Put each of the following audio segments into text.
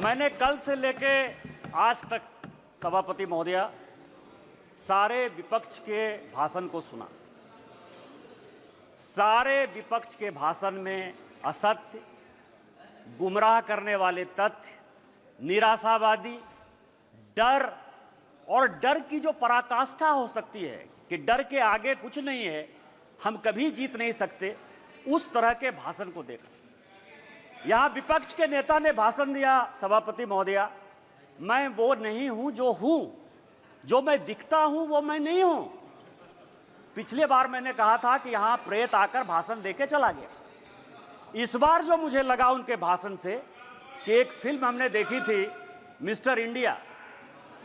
मैंने कल से लेके आज तक सभापति महोदया सारे विपक्ष के भाषण को सुना। सारे विपक्ष के भाषण में असत्य, गुमराह करने वाले तथ्य, निराशावादी, डर और डर की जो पराकाष्ठा हो सकती है कि डर के आगे कुछ नहीं है, हम कभी जीत नहीं सकते, उस तरह के भाषण को देखा। यहां विपक्ष के नेता ने भाषण दिया, सभापति महोदया, मैं वो नहीं हूं जो हूं, जो मैं दिखता हूं वो मैं नहीं हूं। पिछले बार मैंने कहा था कि यहां प्रेत आकर भाषण देके चला गया। इस बार जो मुझे लगा उनके भाषण से कि एक फिल्म हमने देखी थी मिस्टर इंडिया,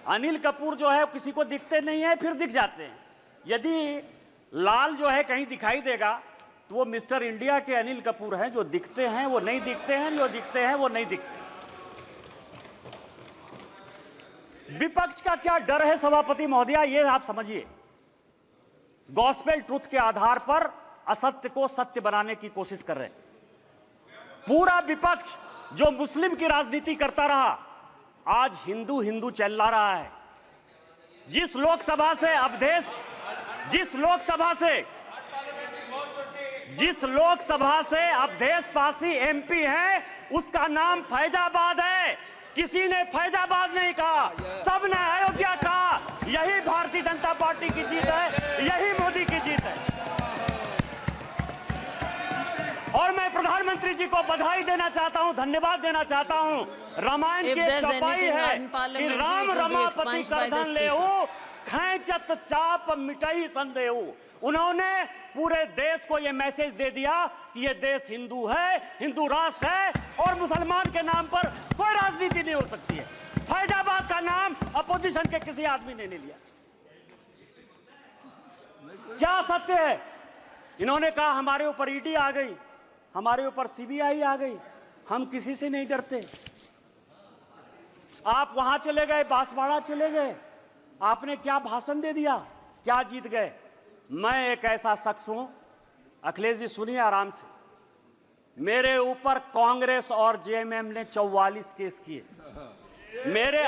अनिल कपूर जो है किसी को दिखते नहीं है, फिर दिख जाते हैं। यदि लाल जो है कहीं दिखाई देगा तो वो मिस्टर इंडिया के अनिल कपूर हैं, जो दिखते हैं वो नहीं दिखते हैं, जो दिखते हैं वो नहीं दिखते। विपक्ष का क्या डर है सभापति महोदया, ये आप समझिए। गॉस्पेल ट्रुथ के आधार पर असत्य को सत्य बनाने की कोशिश कर रहे हैं। पूरा विपक्ष जो मुस्लिम की राजनीति करता रहा, आज हिंदू हिंदू चिल्ला रहा है। जिस लोकसभा से अवधेश, जिस लोकसभा से अवधेश पासी एमपी है, उसका नाम फैजाबाद है। किसी ने फैजाबाद नहीं कहा, सबने अयोध्या कहा। यही भारतीय जनता पार्टी की जीत है, यही मोदी की जीत है। और मैं प्रधानमंत्री जी को बधाई देना चाहता हूं, धन्यवाद देना चाहता हूं। रामायण की एक चौपाई है कि राम रमापति करधन लेहु, खैंचत चाप मिटई संदेहु। उन्होंने पूरे देश को यह मैसेज दे दिया कि यह देश हिंदू है, हिंदू राष्ट्र है और मुसलमान के नाम पर कोई राजनीति नहीं हो सकती है। फैजाबाद का नाम अपोजिशन के किसी आदमी ने नहीं लिया। क्या सत्य है? इन्होंने कहा हमारे ऊपर ईडी आ गई, हमारे ऊपर सीबीआई आ गई, हम किसी से नहीं डरते। आप वहां चले गए, बांसवाड़ा चले गए, आपने क्या भाषण दे दिया, क्या जीत गए? मैं एक ऐसा शख्स हूं, अखिलेश जी सुनिए आराम से, मेरे ऊपर कांग्रेस और जेएमएम ने 44 केस किए। मेरे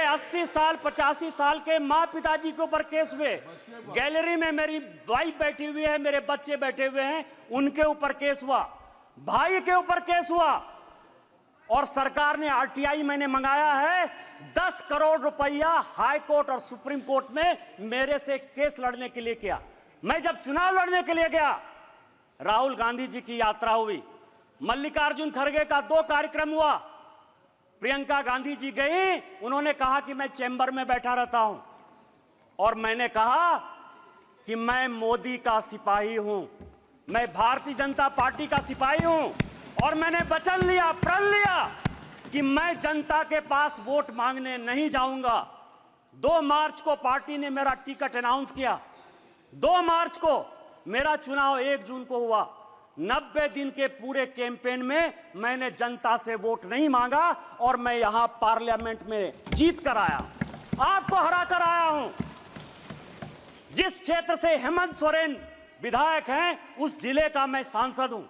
80 साल 85 साल के माँ पिताजी के ऊपर केस हुए। गैलरी में मेरी वाइफ बैठी हुई है, मेरे बच्चे बैठे हुए हैं, उनके ऊपर केस हुआ, भाई के ऊपर केस हुआ। और सरकार ने आरटीआई मैंने मंगाया है, 10 करोड़ रुपया हाई कोर्ट और सुप्रीम कोर्ट में मेरे से केस लड़ने के लिए किया। मैं जब चुनाव लड़ने के लिए गया, राहुल गांधी जी की यात्रा हुई, मल्लिकार्जुन खड़गे का 2 कार्यक्रम हुआ, प्रियंका गांधी जी गई, उन्होंने कहा कि मैं चैम्बर में बैठा रहता हूं और मैंने कहा कि मैं मोदी का सिपाही हूं, मैं भारतीय जनता पार्टी का सिपाही हूं और मैंने वचन लिया, प्रण लिया कि मैं जनता के पास वोट मांगने नहीं जाऊंगा। 2 मार्च को पार्टी ने मेरा टिकट अनाउंस किया, 2 मार्च को मेरा चुनाव 1 जून को हुआ। 90 दिन के पूरे कैंपेन में मैंने जनता से वोट नहीं मांगा और मैं यहां पार्लियामेंट में जीत कर आया, आपको हरा कर आया हूं। जिस क्षेत्र से हेमंत सोरेन विधायक हैं, उस जिले का मैं सांसद हूं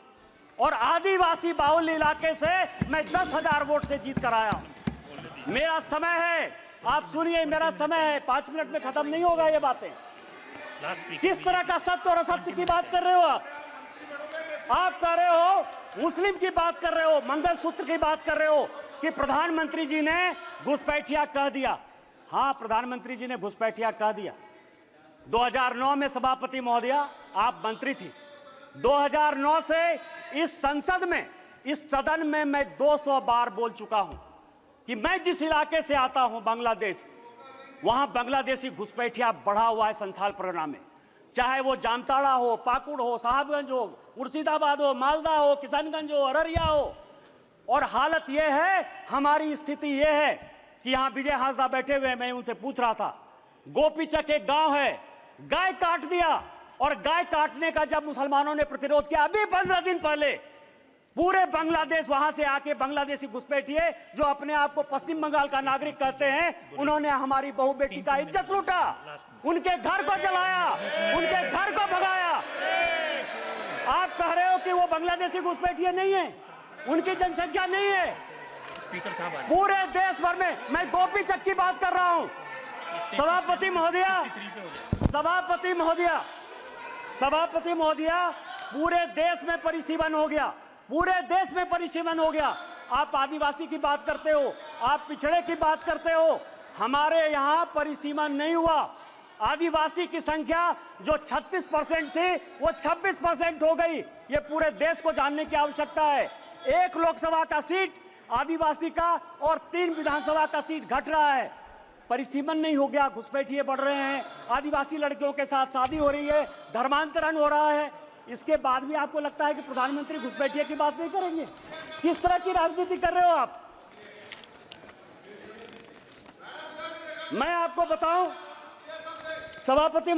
और आदिवासी बाहुल इलाके से मैं 10,000 वोट से जीत कर आया हूं। मेरा समय है, आप सुनिए, मेरा समय है, 5 मिनट में खत्म नहीं होगा ये बातें। किस तरह का सत्य और असत्य की बात कर रहे हो आप कह रहे हो, मुस्लिम की बात कर रहे हो, मंगलसूत्र की बात कर रहे हो कि प्रधानमंत्री जी ने घुसपैठिया कह दिया। हां, प्रधानमंत्री जी ने घुसपैठिया कह दिया। 2009 में सभापति महोदया आप मंत्री थी। 2009 से इस संसद में, इस सदन में मैं 200 बार बोल चुका हूं कि मैं जिस इलाके से आता हूं, बांग्लादेश, वहां बांग्लादेशी घुसपैठिया बढ़ा हुआ है संथाल परगना में। चाहे वो जामताड़ा हो, पाकुड़ हो, साहबगंज हो, मुर्शिदाबाद हो, मालदा हो, किशनगंज हो, अररिया हो। और हालत यह है, हमारी स्थिति यह है कि यहां विजय हाजदा बैठे हुए, मैं उनसे पूछ रहा था, गोपीचक एक गांव है, गाय काट दिया और गाय काटने का जब मुसलमानों ने प्रतिरोध किया, अभी 15 दिन पहले पूरे बांग्लादेश वहां से आके बांग्लादेशी घुसपैठिए जो अपने आप को पश्चिम बंगाल का नागरिक कहते हैं, उन्होंने हमारी बहू बेटी का इज्जत लूटा, उनके घर को जलाया, उनके घर को भगाया। आप कह रहे हो कि वो बांग्लादेशी घुसपैठिए नहीं है, उनकी जनसंख्या नहीं है। स्पीकर साहब आ पूरे देश भर में, मैं गोपी चक की बात कर रहा हूं। सभापति महोदया, पूरे देश में परिसीमन हो गया, पूरे देश में परिसीमन हो गया। आप आदिवासी की बात करते हो, आप पिछड़े की बात करते हो, हमारे यहां परिसीमन नहीं हुआ। आदिवासी की संख्या जो 36% थी वो 26% हो गई। ये पूरे देश को जानने की आवश्यकता है। 1 लोकसभा का सीट आदिवासी का और 3 विधानसभा का सीट घट रहा है। परिसीमन नहीं हो गया, घुसपैठिए बढ़ रहे हैं, आदिवासी लड़कियों के साथ शादी हो रही है, धर्मांतरण हो रहा है। इसके बाद भी आपको लगता है कि प्रधानमंत्री घुसपैठिए की बात नहीं करेंगे? किस तरह की राजनीति कर रहे हो आप? मैं आपको बताऊं सभापति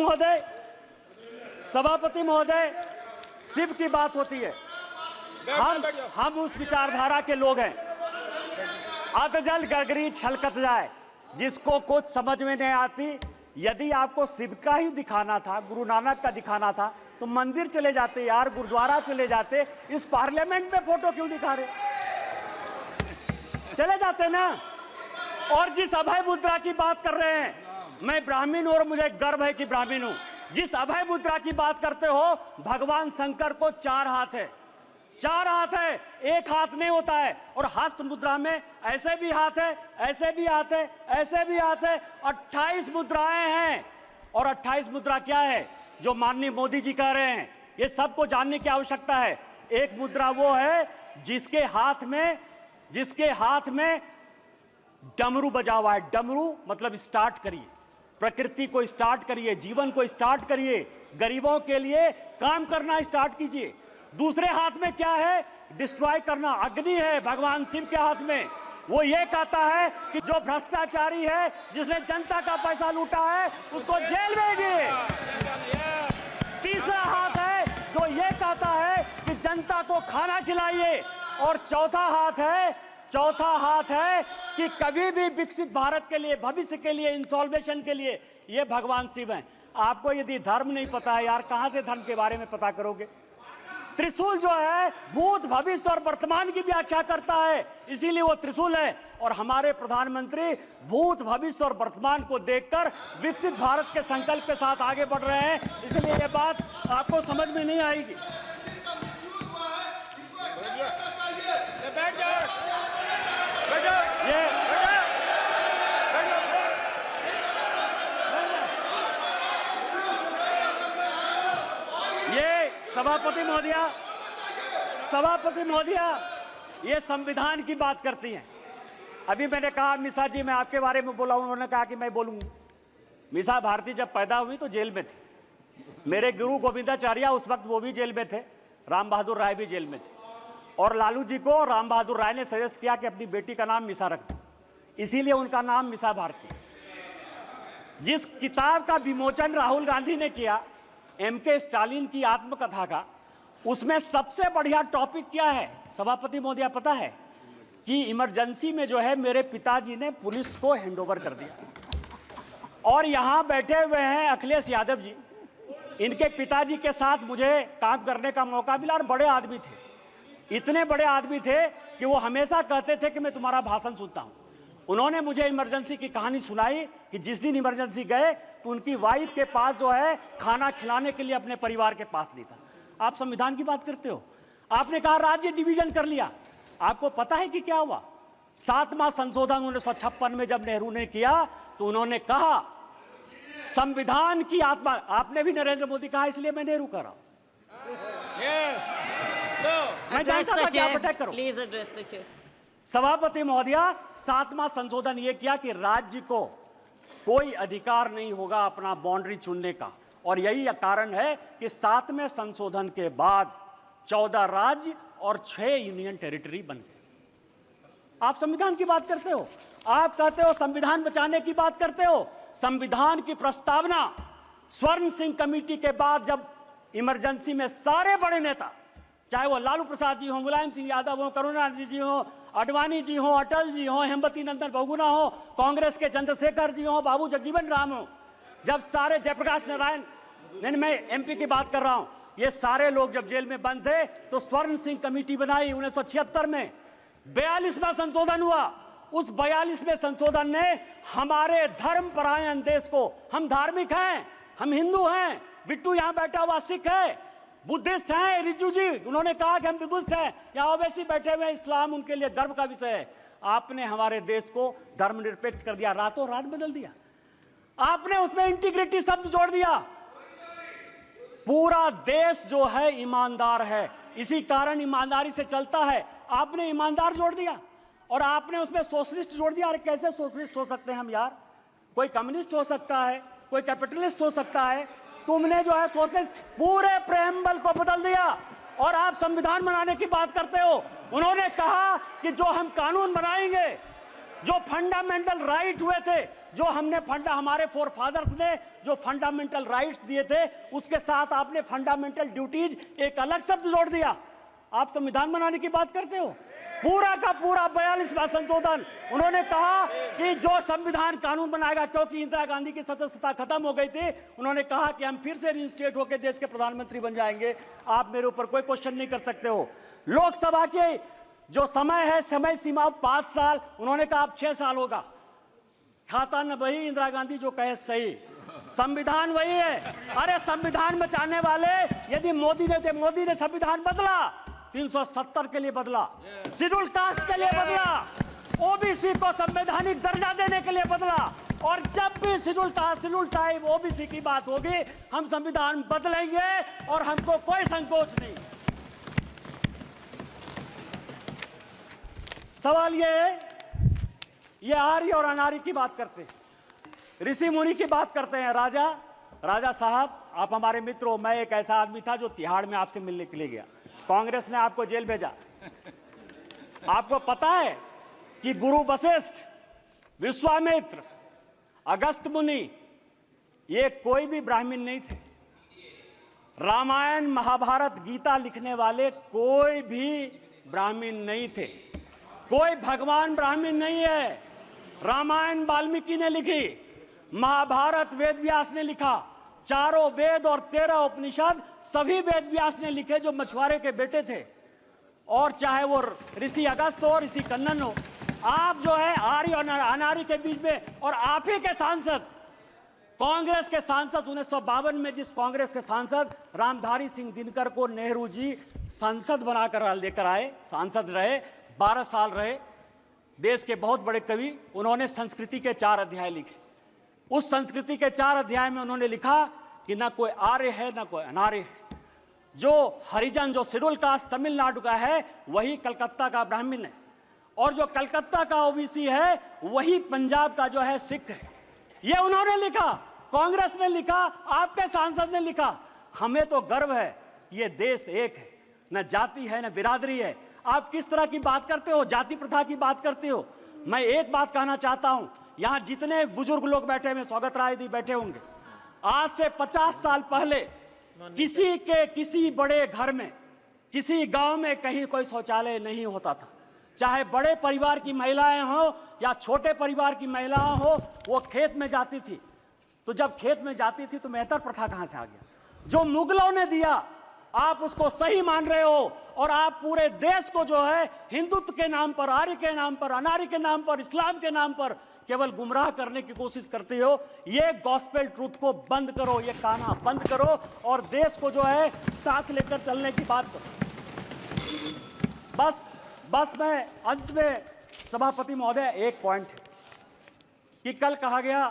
महोदय, शिव की बात होती है, हम उस विचारधारा के लोग हैं। अधजल गगरी छलकत जाए, जिसको कुछ समझ में नहीं आती। यदि आपको शिव का ही दिखाना था, गुरु नानक का दिखाना था, तो मंदिर चले जाते यार, गुरुद्वारा चले जाते। इस पार्लियामेंट में फोटो क्यों दिखा रहे? चले जाते ना। और जिस अभय मुद्रा की बात कर रहे हैं, मैं ब्राह्मण हूं और मुझे गर्व है कि ब्राह्मण हूं। जिस अभय मुद्रा की बात करते हो, भगवान शंकर को 4 हाथ है, 4 हाथ है, 1 हाथ नहीं होता है। और हस्त मुद्रा में ऐसे भी हाथ है, ऐसे भी हाथ है, ऐसे भी हाथ है। 28 मुद्राएं हैं। और 28 मुद्रा क्या है जो माननीय मोदी जी कह रहे हैं, ये सबको जानने की आवश्यकता है। एक मुद्रा वो है जिसके हाथ में डमरू बजा हुआ है। डमरू मतलब स्टार्ट करिए, प्रकृति को स्टार्ट करिए, जीवन को स्टार्ट करिए, गरीबों के लिए काम करना स्टार्ट कीजिए। दूसरे हाथ में क्या है? डिस्ट्रॉय करना। अग्नि है भगवान शिव के हाथ में। वो ये कहता है कि जो भ्रष्टाचारी है, जिसने जनता का पैसा लूटा है, उसको जेल भेजिए। तीसरा हाथ है जो ये कहता है कि जनता को खाना खिलाइए। और चौथा हाथ है कि कभी भी विकसित भारत के लिए, भविष्य के लिए, इंसॉल्वेशन के लिए, ये भगवान शिव हैं। आपको यदि धर्म नहीं पता है यार, कहां से धर्म के बारे में पता करोगे? त्रिशूल जो है भूत, भविष्य और वर्तमान की व्याख्या करता है, इसीलिए वो त्रिशूल है। और हमारे प्रधानमंत्री भूत, भविष्य और वर्तमान को देखकर विकसित भारत के संकल्प के साथ आगे बढ़ रहे हैं। इसलिए ये बात आपको समझ में नहीं आएगी। सभापति महोदया, ये संविधान की बात करती हैं। अभी मैंने कहा मिसा जी, मैं आपके बारे में बोला, उन्होंने कहा कि मैं बोलूंगा। मिसा भारती जब पैदा हुई तो जेल में थी। मेरे गुरु गोविंदाचार्य उस वक्त वो भी जेल में थे, राम बहादुर राय भी जेल में थे। और लालू जी को राम बहादुर राय ने सजेस्ट किया कि अपनी बेटी का नाम मिसा रख दो, इसीलिए उनका नाम मिसा भारती। जिस किताब का विमोचन राहुल गांधी ने किया, MK स्टालिन की आत्मकथा का, उसमें सबसे बढ़िया टॉपिक क्या है सभापति महोदया पता है? कि इमरजेंसी में जो है मेरे पिताजी ने पुलिस को हैंडओवर कर दिया। और यहां बैठे हुए हैं अखिलेश यादव जी, इनके पिताजी के साथ मुझे काम करने का मौका मिला। और बड़े आदमी थे, इतने बड़े आदमी थे कि वो हमेशा कहते थे कि मैं तुम्हारा भाषण सुनता हूं। उन्होंने मुझे इमरजेंसी की कहानी सुनाई कि जिस दिन इमरजेंसी गए तो उनकी वाइफ के पास जो है खाना खिलाने के लिए अपने परिवार के पास नहीं था। आप संविधान की बात करते हो, आपने कहा राज्य डिवीजन कर लिया। आपको पता है कि क्या हुआ? 7वां संशोधन 1956 में जब नेहरू ने किया तो उन्होंने कहा संविधान की आत्मा, आपने भी नरेंद्र मोदी कहा, इसलिए मैं नेहरू कर रहा हूं। मैं जानता था कि आप अटैक करो। Please address the chair. सभापति महोदया, 7वां संशोधन यह किया कि राज्य को कोई अधिकार नहीं होगा अपना बाउंड्री चुनने का। और यही कारण है कि 7वें संशोधन के बाद 14 राज्य और 6 यूनियन टेरिटरी बन गए। आप संविधान की बात करते हो, आप कहते हो संविधान बचाने की बात करते हो। संविधान की प्रस्तावना स्वर्ण सिंह कमेटी के बाद जब इमरजेंसी में सारे बड़े नेता, चाहे वो लालू प्रसाद जी हो, मुलायम सिंह यादव हो, करुणानिधि जी हो, अडवाणी जी हो, अटल जी हो, हेमवती नंदन बहुगुणा हो, कांग्रेस के चंद्रशेखर जी हो, बाबू जगजीवन राम हो, जब सारे जयप्रकाश नारायण, नहीं मैं MP की बात कर रहा हूं, ये सारे लोग जब जेल में बंद थे तो स्वर्ण सिंह कमेटी बनाई 1976 में। 42वां संशोधन हुआ। उस 42वें संशोधन ने हमारे धर्मपरायण देश को, हम धार्मिक हैं, हम हिंदू हैं, बिट्टू यहां बैठा हुआ सिख है, बुद्धिस्ट हैं, रिजू जी उन्होंने कहा कि हम बुद्धिस्ट हैं, यहां ओवैसी बैठे हुए हैं, इस्लाम उनके लिए गर्व का विषय है। आपने हमारे देश को धर्मनिरपेक्ष कर दिया, रातों रात बदल दिया। आपने उसमें इंटीग्रिटी शब्द जोड़ दिया। पूरा देश जो है ईमानदार है, इसी कारण ईमानदारी से चलता है। आपने ईमानदार जोड़ दिया और आपने उसमें सोशलिस्ट जोड़ दिया। अरे कैसे सोशलिस्ट हो सकते हैं हम यार? कोई कम्युनिस्ट हो सकता है, कोई कैपिटलिस्ट हो सकता है, तुमने जो है सोशलिस्ट पूरे प्रेम्बल को बदल दिया और आप संविधान बनाने की बात करते हो। उन्होंने कहा कि जो हम कानून बनाएंगे, जो फंडामेंटल राइट हुए थे, जो हमने हमारे फोर फादर्स ने जो फंडामेंटल राइट्स दिए थे, उसके साथ आपने फंडामेंटल ड्यूटीज एक अलग शब्द जोड़ दिया। आप संविधान बनाने की बात करते हो। पूरा का पूरा 42वां संशोधन, उन्होंने कहा कि जो संविधान कानून बनाएगा, क्योंकि इंदिरा गांधी की सदस्यता खत्म हो गई थी, उन्होंने कहा कि हम फिर से रिइंस्टेट होकर देश के प्रधानमंत्री बन जाएंगे। आप मेरे ऊपर कोई क्वेश्चन नहीं कर सकते हो। लोकसभा के जो समय है, समय सीमा 5 साल, उन्होंने कहा अब 6 साल होगा। खाता न वही, इंदिरा गांधी जो कहे सही, संविधान वही है। अरे संविधान बचाने वाले, यदि मोदी ने संविधान बदला, 370 के लिए बदला, शेड्यूल कास्ट के लिए बदला, ओबीसी को संवैधानिक दर्जा देने के लिए बदला, और जब भी शेड्यूल टाइप ओबीसी की बात होगी, हम संविधान बदलेंगे और हमको कोई संकोच नहीं। सवाल ये है, ये आर्य और अनार्य की बात करते हैं, ऋषि मुनि की बात करते हैं। राजा साहब, आप हमारे मित्र हो। मैं एक ऐसा आदमी था जो तिहाड़ में आपसे मिलने के लिए गया, कांग्रेस ने आपको जेल भेजा। आपको पता है कि गुरु वशिष्ठ, विश्वामित्र, अगस्त मुनि, ये कोई भी ब्राह्मण नहीं थे। रामायण, महाभारत, गीता लिखने वाले कोई भी ब्राह्मण नहीं थे। कोई भगवान ब्राह्मण नहीं है। रामायण वाल्मीकि ने लिखी, महाभारत वेद व्यास ने लिखा, चारों वेद और 13 उपनिषद सभी वेद व्यास ने लिखे, जो मछुआरे के बेटे थे। और चाहे वो ऋषि अगस्त हो, ऋषि कन्नन हो, आप जो है आर्य और अनार्य के बीच में, और आप ही के सांसद, कांग्रेस के सांसद 1952 में जिस कांग्रेस के सांसद रामधारी सिंह दिनकर को नेहरू जी संसद बनाकर लेकर आए, सांसद रहे, 12 साल रहे, देश के बहुत बड़े कवि, उन्होंने संस्कृति के 4 अध्याय लिखे। उस संस्कृति के 4 अध्याय में उन्होंने लिखा कि ना कोई आर्य है ना कोई अनार्य है। जो हरिजन, जो शेड्यूल कास्ट तमिलनाडु का है, वही कलकत्ता का ब्राह्मण है, और जो कलकत्ता का ओबीसी है, वही पंजाब का जो है सिख है। ये उन्होंने लिखा, कांग्रेस ने लिखा, आपके सांसद ने लिखा। हमें तो गर्व है, ये देश एक है, न जाति है न बिरादरी है। आप किस तरह की बात करते हो, जाति प्रथा की बात करते हो। मैं एक बात कहना चाहता हूं, यहां जितने बुजुर्ग लोग बैठे हुए, स्वागत राय दी बैठे होंगे, आज से 50 साल पहले किसी बड़े घर में, किसी गांव में कहीं कोई शौचालय नहीं होता था। चाहे बड़े परिवार की महिलाएं हो या छोटे परिवार की महिलाएं हो, वो खेत में जाती थी। तो जब खेत में जाती थी तो मेहतर प्रथा कहां से आ गया? जो मुगलों ने दिया, आप उसको सही मान रहे हो, और आप पूरे देश को जो है हिंदुत्व के नाम पर, आर्य के नाम पर, अनार्य के नाम पर, इस्लाम के नाम पर केवल गुमराह करने की कोशिश करते हो। ये गॉस्पेल ट्रूथ को बंद करो, ये काना बंद करो, और देश को जो है साथ लेकर चलने की बात करो। बस मैं अंत में, सभापति महोदय, एक पॉइंट है कि कल कहा गया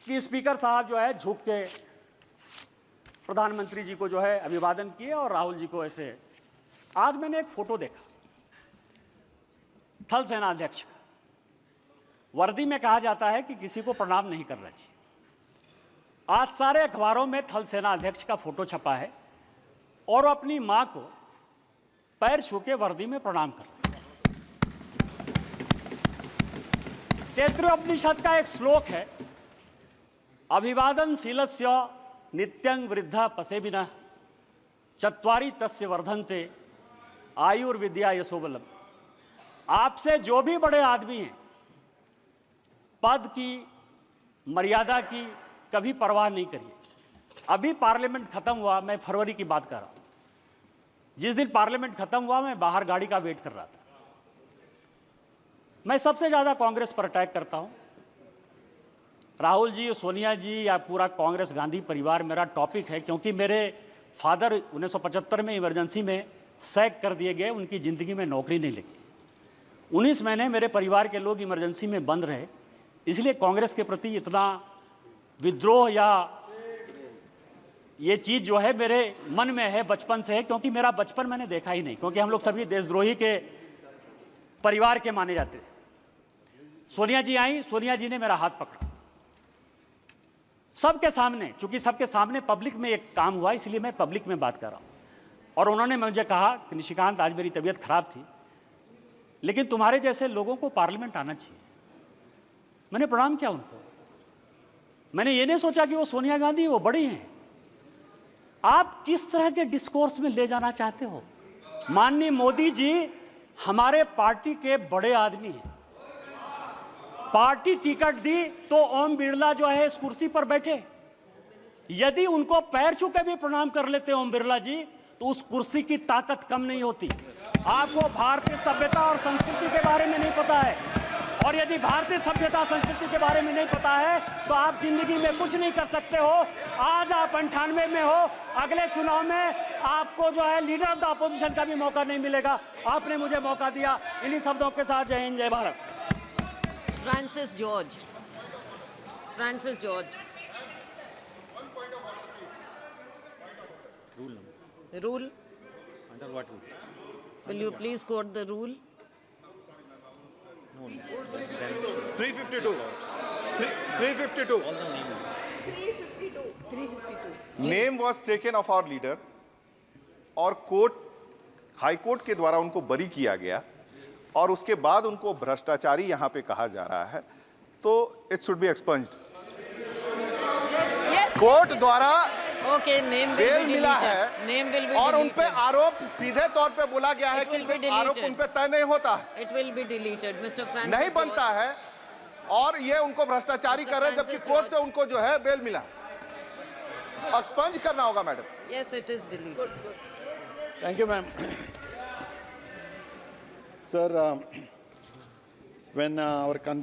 कि स्पीकर साहब जो है झुक के प्रधानमंत्री जी को जो है अभिवादन किए और राहुल जी को ऐसे। आज मैंने एक फोटो देखा थल सेना अध्यक्ष का, वर्दी में कहा जाता है कि किसी को प्रणाम नहीं करना चाहिए। आज सारे अखबारों में थल सेना अध्यक्ष का फोटो छपा है और वो अपनी मां को पैर छू के वर्दी में प्रणाम कर। तैत्तिरीयोपनिषद का एक श्लोक है, अभिवादनशीलस्य नित्यं वृद्धा पसेबिनः चत्वारि तस्य वर्धन्ते आयुर्विद्या यशोबलम। आपसे जो भी बड़े आदमी हैं, पद की, मर्यादा की कभी परवाह नहीं करिए। अभी पार्लियामेंट खत्म हुआ, मैं फरवरी की बात कर रहा हूं, जिस दिन पार्लियामेंट खत्म हुआ मैं बाहर गाड़ी का वेट कर रहा था। मैं सबसे ज्यादा कांग्रेस पर अटैक करता हूं। राहुल जी, सोनिया जी या पूरा कांग्रेस गांधी परिवार मेरा टॉपिक है, क्योंकि मेरे फादर 1975 में इमरजेंसी में सैक कर दिए गए, उनकी ज़िंदगी में नौकरी नहीं लगी। 19 महीने मेरे परिवार के लोग इमरजेंसी में बंद रहे, इसलिए कांग्रेस के प्रति इतना विद्रोह या ये चीज़ जो है मेरे मन में है, बचपन से है, क्योंकि मेरा बचपन मैंने देखा ही नहीं, क्योंकि हम लोग सभी देशद्रोही के परिवार के माने जाते थे। सोनिया जी आई, सोनिया जी ने मेरा हाथ पकड़ा सबके सामने, चूंकि सबके सामने पब्लिक में एक काम हुआ, इसलिए मैं पब्लिक में बात कर रहा हूं। और उन्होंने मुझे कहा कि निशिकांत, आज मेरी तबीयत खराब थी, लेकिन तुम्हारे जैसे लोगों को पार्लियामेंट आना चाहिए। मैंने प्रणाम किया उनको। मैंने ये नहीं सोचा कि वो सोनिया गांधी, वो बड़ी हैं। आप किस तरह के डिस्कोर्स में ले जाना चाहते हो? माननीय मोदी जी हमारे पार्टी के बड़े आदमी हैं। पार्टी टिकट दी तो ओम बिरला जो है इस कुर्सी पर बैठे। यदि उनको पैर छू के भी प्रणाम कर लेते ओम बिरला जी, तो उस कुर्सी की ताकत कम नहीं होती। आपको भारतीय सभ्यता और संस्कृति के बारे में नहीं पता है, और यदि भारतीय सभ्यता संस्कृति के बारे में नहीं पता है तो आप जिंदगी में कुछ नहीं कर सकते हो। आज आप 98 में हो, अगले चुनाव में आपको जो है लीडर ऑफ द अपोजिशन का भी मौका नहीं मिलेगा। आपने मुझे मौका दिया। इन्हीं शब्दों के साथ जय हिंद, जय Bharat. Francis George. Francis George. Rule. Under what rule? Will you please quote the rule? No. 352. 352. All the name. 352. Name was taken of our leader और कोर्ट, हाई कोर्ट के द्वारा उनको बरी किया गया, और उसके बाद उनको भ्रष्टाचारी यहां पे कहा जा रहा है, तो इट शुड बी एक्सपंज्ड। कोर्ट द्वारा Okay, name will bail be मिला deleted. है Name will be और उन पे deleted. आरोप सीधे तौर पे बोला गया है It will be कि आरोप deleted. उन पे तय नहीं होता, It will be deleted, Mr. Francis नहीं बनता George. है, और ये उनको भ्रष्टाचारी Mr. कर रहे हैं, जबकि Francis कोर्ट से George. उनको जो है बेल मिला। एक्सपंज करना होगा madam. Yes, it is deleted. Thank you, ma'am. Sir, when our